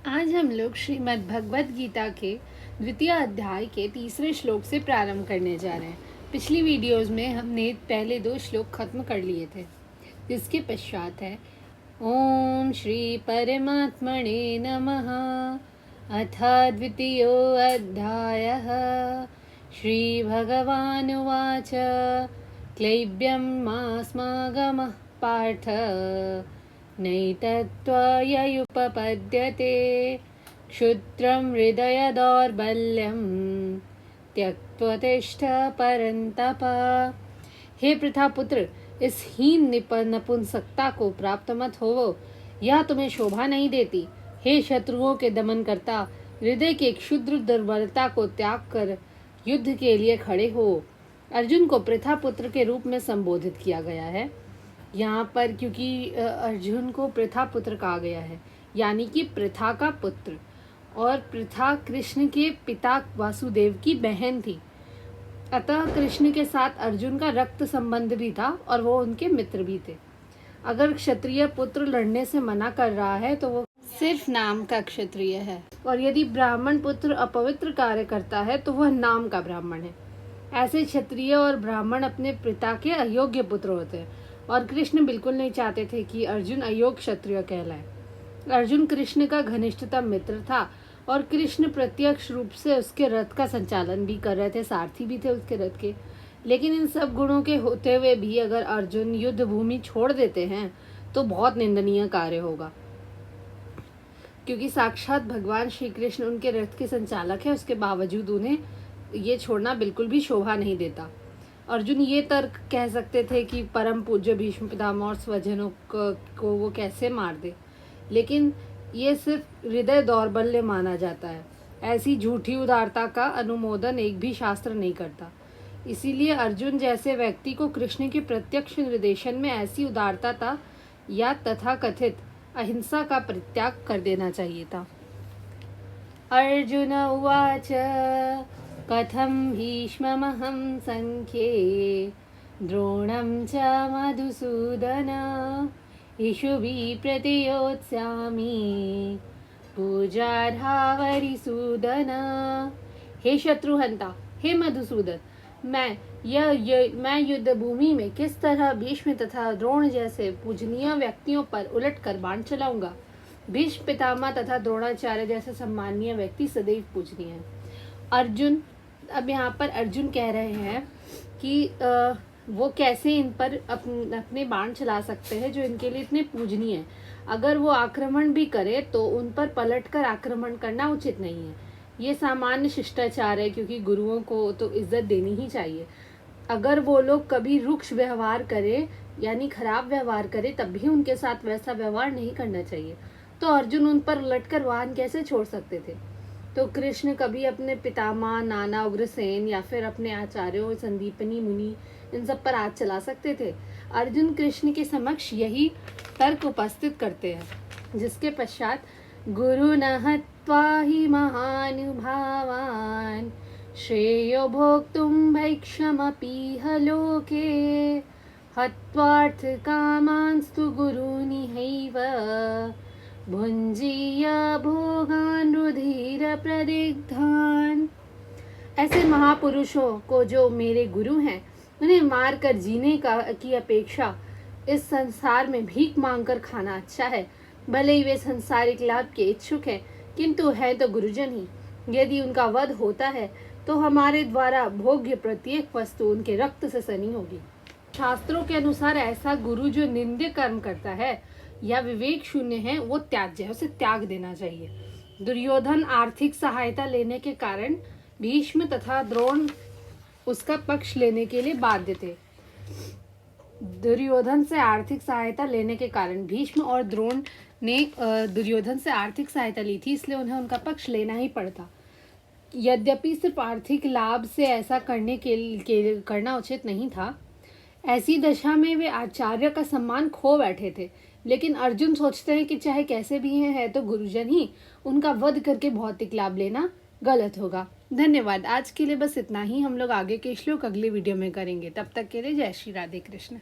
आज हम लोग श्रीमद् भगवत गीता के द्वितीय अध्याय के तीसरे श्लोक से प्रारंभ करने जा रहे हैं। पिछली वीडियोस में हमने पहले 2 श्लोक खत्म कर लिए थे, जिसके पश्चात है ओम श्री परमात्मने नमः। अथ द्वितीयो अध्यायः। श्री भगवानुवाच क्लैब्यमास्मागमः पार्थ नैतत्त्वययुपपद्यते क्षुद्रं हृदय दौर्बल्यं त्यक्त्वतिष्ठ परन्तप। हे प्रथापुत्र, इस हीन नपुंसकता को प्राप्त मत होवो, यह तुम्हें शोभा नहीं देती। हे शत्रुओं के दमन करता, हृदय के क्षुद्र दुर्बलता को त्याग कर युद्ध के लिए खड़े हो। अर्जुन को प्रथापुत्र के रूप में संबोधित किया गया है यहाँ पर, क्योंकि अर्जुन को प्रथा पुत्र कहा गया है, यानी कि प्रथा का पुत्र। और प्रथा कृष्ण के पिता वासुदेव की बहन थी, अतः कृष्ण के साथ अर्जुन का रक्त संबंध भी था और वो उनके मित्र भी थे। अगर क्षत्रिय पुत्र लड़ने से मना कर रहा है तो वो सिर्फ नाम का क्षत्रिय है, और यदि ब्राह्मण पुत्र अपवित्र कार्य करता है तो वह नाम का ब्राह्मण है। ऐसे क्षत्रिय और ब्राह्मण अपने पिता के अयोग्य पुत्र होते हैं, और कृष्ण बिल्कुल नहीं चाहते थे कि अर्जुन अयोग्य क्षत्रिय कहलाए। अर्जुन कृष्ण का घनिष्ठतम मित्र था और कृष्ण प्रत्यक्ष रूप से उसके रथ का संचालन भी कर रहे थे, सारथी भी थे उसके रथ के। लेकिन इन सब गुणों के होते हुए भी अगर अर्जुन युद्ध भूमि छोड़ देते हैं तो बहुत निंदनीय कार्य होगा, क्योंकि साक्षात भगवान श्री कृष्ण उनके रथ के संचालक है। उसके बावजूद उन्हें ये छोड़ना बिल्कुल भी शोभा नहीं देता। अर्जुन ये तर्क कह सकते थे कि परम पूज्य भीष्म पितामह और स्वजनों को वो कैसे मार दे, लेकिन ये सिर्फ हृदय दौर्बल्य माना जाता है। ऐसी झूठी उदारता का अनुमोदन एक भी शास्त्र नहीं करता। इसीलिए अर्जुन जैसे व्यक्ति को कृष्ण के प्रत्यक्ष निर्देशन में ऐसी उदारता या तथाकथित अहिंसा का परित्याग कर देना चाहिए था। अर्जुन उवाच कथं भीष्ममहं संख्ये द्रोणं च मधुसूदन इषुभिः प्रतियोत्स्यामि पूजार्हावरिसूदन। हे शत्रुहंता, हे मधुसूदन, मैं युद्ध भूमि में किस तरह भीष्म तथा द्रोण जैसे पूजनीय व्यक्तियों पर उलट कर बाण चलाऊंगा। भीष्म पितामह तथा द्रोणाचार्य जैसे सम्माननीय व्यक्ति सदैव पूजनीय हैं। अर्जुन, अब यहाँ पर अर्जुन कह रहे हैं कि वो कैसे इन पर अपने बाण चला सकते हैं जो इनके लिए इतने पूजनीय हैं। अगर वो आक्रमण भी करे तो उन पर पलटकर आक्रमण करना उचित नहीं है। ये सामान्य शिष्टाचार है, क्योंकि गुरुओं को तो इज्जत देनी ही चाहिए। अगर वो लोग कभी रुक्ष व्यवहार करे यानी खराब व्यवहार करे, तब भी उनके साथ वैसा व्यवहार नहीं करना चाहिए। तो अर्जुन उन पर उलटकर वाहन कैसे छोड़ सकते थे? तो कृष्ण कभी अपने पितामह, नाना, उग्रसेन या फिर अपने आचार्यों, संदीपनी मुनि, इन सब पर हाथ चला सकते थे? अर्जुन कृष्ण के समक्ष यही तर्क उपस्थित करते हैं, जिसके पश्चात गुरु न हत्वा हि महानुभावान् श्रेयो भोक्तुं भैक्षमपीह लोके हत्वार्थ कामांस्तु गुरूनिहैव भुंजीय भोगान् रुधिर प्रदिग्धान्। ऐसे महापुरुषों को जो मेरे गुरु हैं, उन्हें मार कर जीने की अपेक्षा इस संसार में भीख मांगकर खाना अच्छा है। भले ही वे संसारिक लाभ के इच्छुक हैं, किंतु है तो गुरुजन ही। यदि उनका वध होता है तो हमारे द्वारा भोग्य प्रत्येक वस्तु उनके रक्त से सनी होगी। शास्त्रों के अनुसार ऐसा गुरु जो निंद्य कर्म करता है या विवेक शून्य है, वो त्याज्य है, उसे त्याग देना चाहिए। दुर्योधन आर्थिक सहायता लेने के कारण भीष्म तथा द्रोण उसका पक्ष लेने के लिए बाध्य थे। दुर्योधन से आर्थिक सहायता लेने के कारण भीष्म और द्रोण ने दुर्योधन से आर्थिक सहायता ली थी, इसलिए उन्हें उनका पक्ष लेना ही पड़ता। यद्यपि सिर्फ आर्थिक लाभ से ऐसा करना उचित नहीं था। ऐसी दशा में वे आचार्य का सम्मान खो बैठे थे। लेकिन अर्जुन सोचते हैं कि चाहे कैसे भी है तो गुरुजन ही, उनका वध करके भौतिक लाभ लेना गलत होगा। धन्यवाद। आज के लिए बस इतना ही। हम लोग आगे के श्लोक अगले वीडियो में करेंगे। तब तक के लिए जय श्री राधे कृष्ण।